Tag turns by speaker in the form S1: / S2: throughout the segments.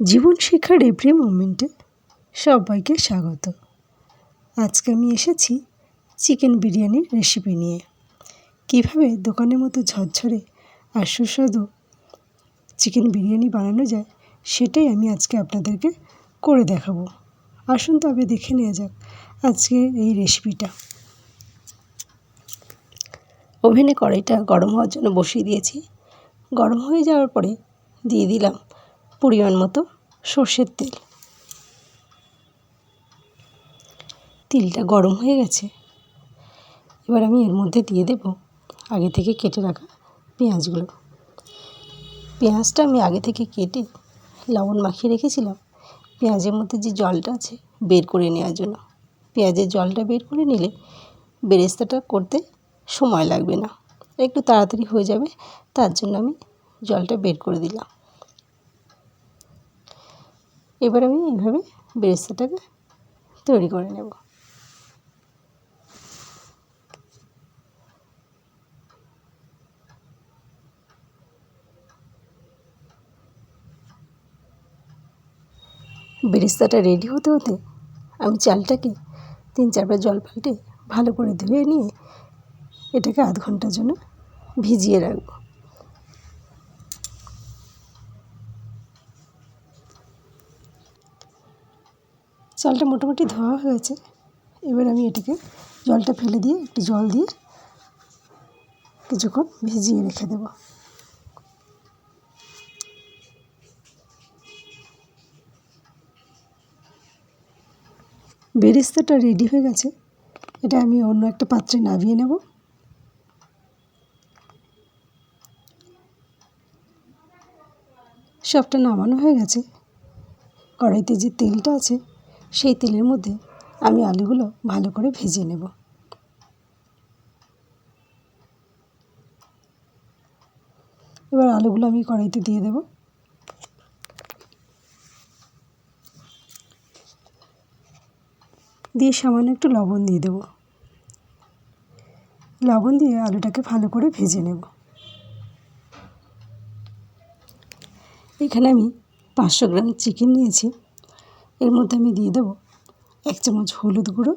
S1: জীবন শিক্ষার এভরি মোমেন্টে সবাইকে স্বাগত। আজকে আমি এসেছি চিকেন বিরিয়ানির রেসিপি নিয়ে। কিভাবে দোকানের মতো ঝরঝরে আর সুস্বাদু চিকেন বিরিয়ানি বানানো যায় সেটাই আমি আজকে আপনাদেরকে করে দেখাবো। আসুন তবে দেখে নেওয়া যাক আজকে এই রেসিপিটা। ওভেনে কড়াইটা গরম হওয়ার জন্য বসিয়ে দিয়েছি। গরম হয়ে যাওয়ার পরে দিয়ে দিলাম পরিমাণ মতো সর্ষের তেল। তেলটা গরম হয়ে গেছে। এবার আমি এর মধ্যে দিয়ে দেব আগে থেকে কেটে রাখা পেঁয়াজগুলো। পেঁয়াজটা আমি আগে থেকে কেটে লবণ মাখিয়ে রেখেছিলাম পেঁয়াজের মধ্যে যে জলটা আছে বের করে নেওয়ার জন্য। পেঁয়াজের জলটা বের করে নিলে বেরেস্তাটা করতে সময় লাগবে না, একটু তাড়াতাড়ি হয়ে যাবে। তার জন্য আমি জলটা বের করে দিলাম। এবার আমি এইভাবে বেরেস্তাটাকে তৈরি করে নেব। বেরেস্তাটা রেডি হতে হতে আমি চালটাকে 3-4 বার জল পাল্টে ভালো করে ধুয়ে নিয়ে এটাকে আধ ঘন্টার জন্য ভিজিয়ে রাখব। চালটা মোটামুটি ধোয়া হয়েছে। এবার আমি এটাকে জলটা ফেলে দিয়ে একটু জল দিয়ে কিছুক্ষণ ভিজিয়ে রেখে দেব। বেরেস্তাটা রেডি হয়ে গেছে। এটা আমি অন্য একটা পাত্রে নামিয়ে নেব। সবটা নামানো হয়ে গেছে। কড়াইতে যে তেলটা আছে সেই তেলের মধ্যে আমি আলুগুলো ভালো করে ভেজে নেব। এবার আলুগুলো আমি কড়াইতে দিয়ে দেব। দিয়ে সামান্য একটু লবণ দিয়ে দেব। লবণ দিয়ে আলুটাকে ভালো করে ভেজে নেব। এখানে আমি 500 গ্রাম চিকেন নিয়েছি। এর মধ্যে আমি দিয়ে দেব 1 চামচ হলুদ গুঁড়ো,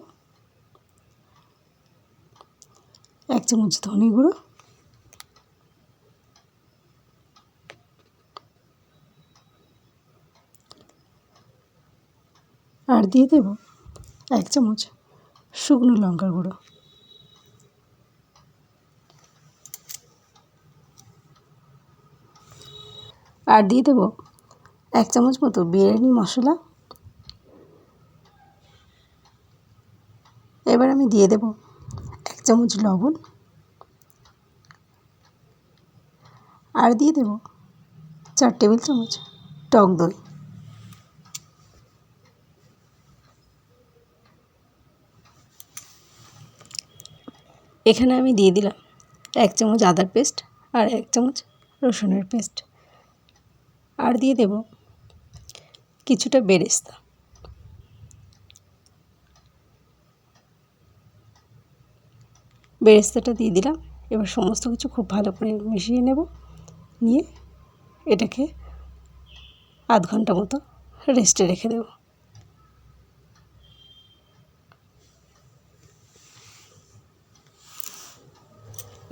S1: 1 চামচ ধনে গুঁড়ো, আর দিয়ে দেব 1 চামচ শুকনো লঙ্কার গুঁড়ো। আর দিয়ে দেব 1 চামচ মতো বিরিয়ানি মশলা। এবার আমি দিয়ে দেব 1 চামচ লবণ, আর দিয়ে দেব 4 টেবিল চামচ টক দই। এখানে আমি দিয়ে দিলাম 1 চামচ আদার পেস্ট আর 1 চামচ রসুনের পেস্ট, আর দিয়ে দেব কিছুটা বেরেস্তা। বেরেস্তাটা দিয়ে দিলাম। এবার সমস্ত কিছু খুব ভালো করে মিশিয়ে নেব। নিয়ে এটাকে আধ ঘন্টা মতো রেস্টে রেখে দেব।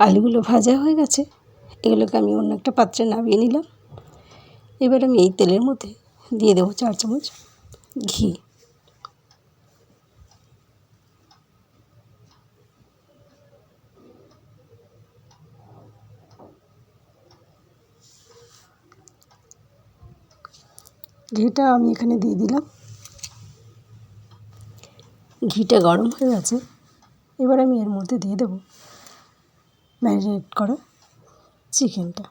S1: আলুগুলো ভাজা হয়ে গেছে। এগুলোকে আমি অন্য একটা পাত্রে নামিয়ে নিলাম। এবার আমি এই তেলের মধ্যে দিয়ে দেবো 4 চামচ ঘি। ঘিটা আমি এখানে দিয়ে দিলাম। ঘিটা গরম হয়ে গেছে। এবার আমি এর মধ্যে দিয়ে দেব ম্যারিনেট করা চিকেনটা।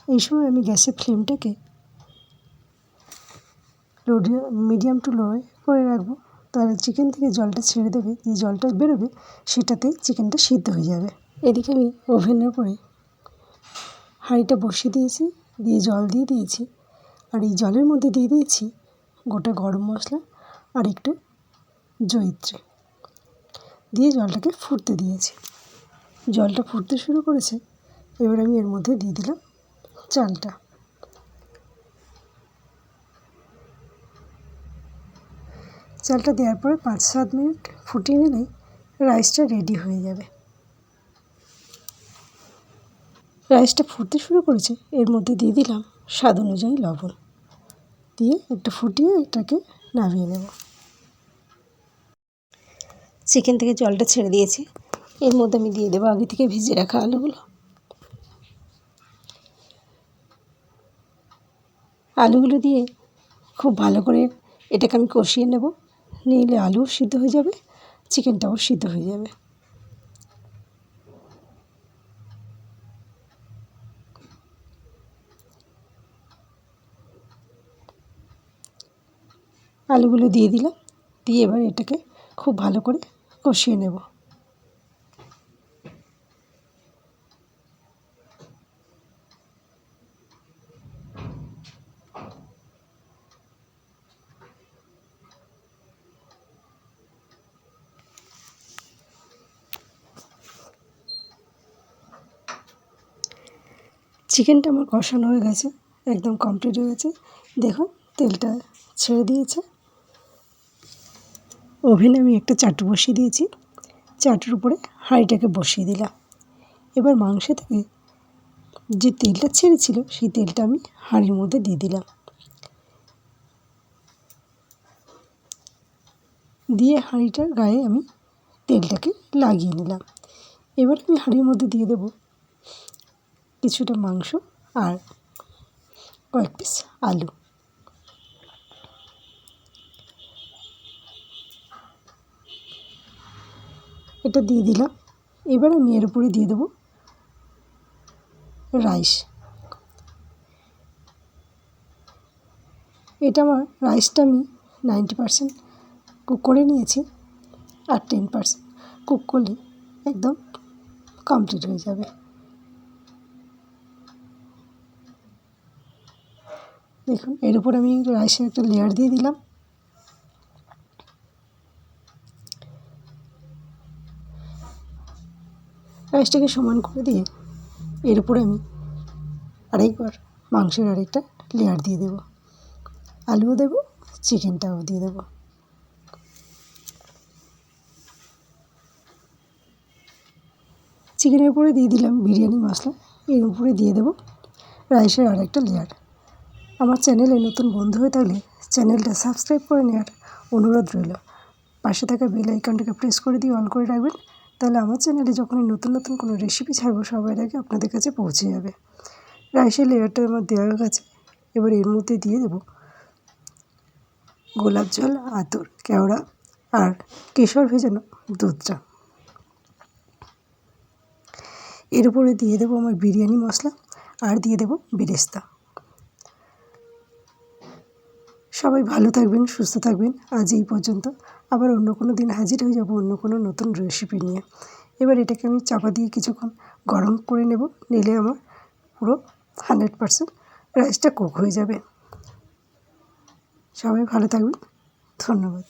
S1: এই সময় আমি গ্যাসের ফ্লেমটাকে মিডিয়াম টু লো করে রাখবো। তাহলে চিকেন থেকে জলটা ছেড়ে দেবে, যে জলটা বেরোবে সেটাতেই চিকেনটা সিদ্ধ হয়ে যাবে। এদিকে আমি ওভেনের উপরে হাঁড়িটা বসিয়ে দিয়েছি, দিয়ে জল দিয়ে দিয়েছি। আর এই জলের মধ্যে দিয়ে দিয়েছি গোটা গরম মশলা আর একটু জয়িত্রী দিয়ে জলটাকে ফুটতে দিয়েছি। জলটা ফুটতে শুরু করেছে। এবার আমি এর মধ্যে দিয়ে দিলাম চালটা। চালটা দেওয়ার পরে 5-7 মিনিট ফুটিয়ে নিলেই রাইসটা রেডি হয়ে যাবে। রাইসটা ফুটতে শুরু করেছে, এর মধ্যে দিয়ে দিলাম স্বাদ অনুযায়ী লবণ, দিয়ে একটু ফুটিয়ে এটাকে নামিয়ে নেব। চিকেন থেকে জলটা ছেড়ে দিয়েছি, এর মধ্যে আমি দিয়ে দেবো আগে থেকে ভিজিয়ে রাখা আলুগুলো। আলুগুলো দিয়ে খুব ভালো করে এটাকে আমি কষিয়ে নেব, নিলে আলুও সিদ্ধ হয়ে যাবে, চিকেনটাও সিদ্ধ হয়ে যাবে। আলুগুলো দিয়ে দিলাম, দিয়ে এবার এটাকে খুব ভালো করে কষিয়ে নেব। চিকেনটা আমার কষানো হয়ে গেছে, একদম কমপ্লিট হয়ে গেছে। দেখুন তেলটা ছেড়ে দিয়েছে। ওভেনে আমি একটা চাটু বসিয়ে দিয়েছি, চাটুর উপরে হাঁড়িটাকে বসিয়ে দিলাম। এবার মাংস থেকে যে তেলটা ছেড়েছিল সেই তেলটা আমি হাঁড়ির মধ্যে দিয়ে দিলাম, দিয়ে হাঁড়িটার গায়ে আমি তেলটাকে লাগিয়ে নিলাম। এবার আমি হাঁড়ির মধ্যে দিয়ে দেব কিছুটা মাংস আর কয়েক পিস আলু। এটা দিয়ে দিলাম। এবার আমি এর উপরে দিয়ে দেবো রাইস। এটা আমার রাইসটা আমি 90% কুক করে নিয়েছি, আর 10% কুক করলে একদম কমপ্লিট হয়ে যাবে। দেখুন এর উপর আমি রাইসের একটা লেয়ার দিয়ে দিলাম। রাইসটাকে সমান করে দিয়ে এর উপরে আমি আরেকবার মাংসের আরেকটা লেয়ার দিয়ে দেবো, আলুও দেবো, চিকেনটাও দিয়ে দেবো। চিকেনের উপরে দিয়ে দিলাম বিরিয়ানি মশলা, এর উপরে দিয়ে দেবো রাইসের আরেকটা লেয়ার। আমার চ্যানেলে নতুন বন্ধু হয়ে থাকলে চ্যানেলটা সাবস্ক্রাইব করে নেওয়ার অনুরোধ রইল। পাশে থাকা বেল আইকনটাকে প্রেস করে দিয়ে অন করে রাখবেন, তাহলে আমার চ্যানেলে যখনই নতুন নতুন কোনো রেসিপি ছাড়বো সবার আগে আপনাদের কাছে পৌঁছে যাবে। রাইসের লেয়ারটা আমার দেওয়া হয়ে গেছে। এবার এর মধ্যে দিয়ে দেবো গোলাপ জল, আতর, কেওড়া আর কেশর ভেজানো দুধটা। এর উপরে দিয়ে দেবো আমার বিরিয়ানি মশলা আর দিয়ে দেবো বেরেস্তা। সবাই ভালো থাকবেন, সুস্থ থাকবেন। আজ এই পর্যন্ত, আবার অন্য কোনো দিন হাজির হয়ে যাব অন্য কোনো নতুন রেসিপি নিয়ে। এবার এটাকে আমি চাপা দিয়ে কিছুক্ষণ গরম করে নেব, নিলে আমার পুরো 100% রাইসটা কুক হয়ে যাবে। সবাই ভালো থাকবেন, ধন্যবাদ।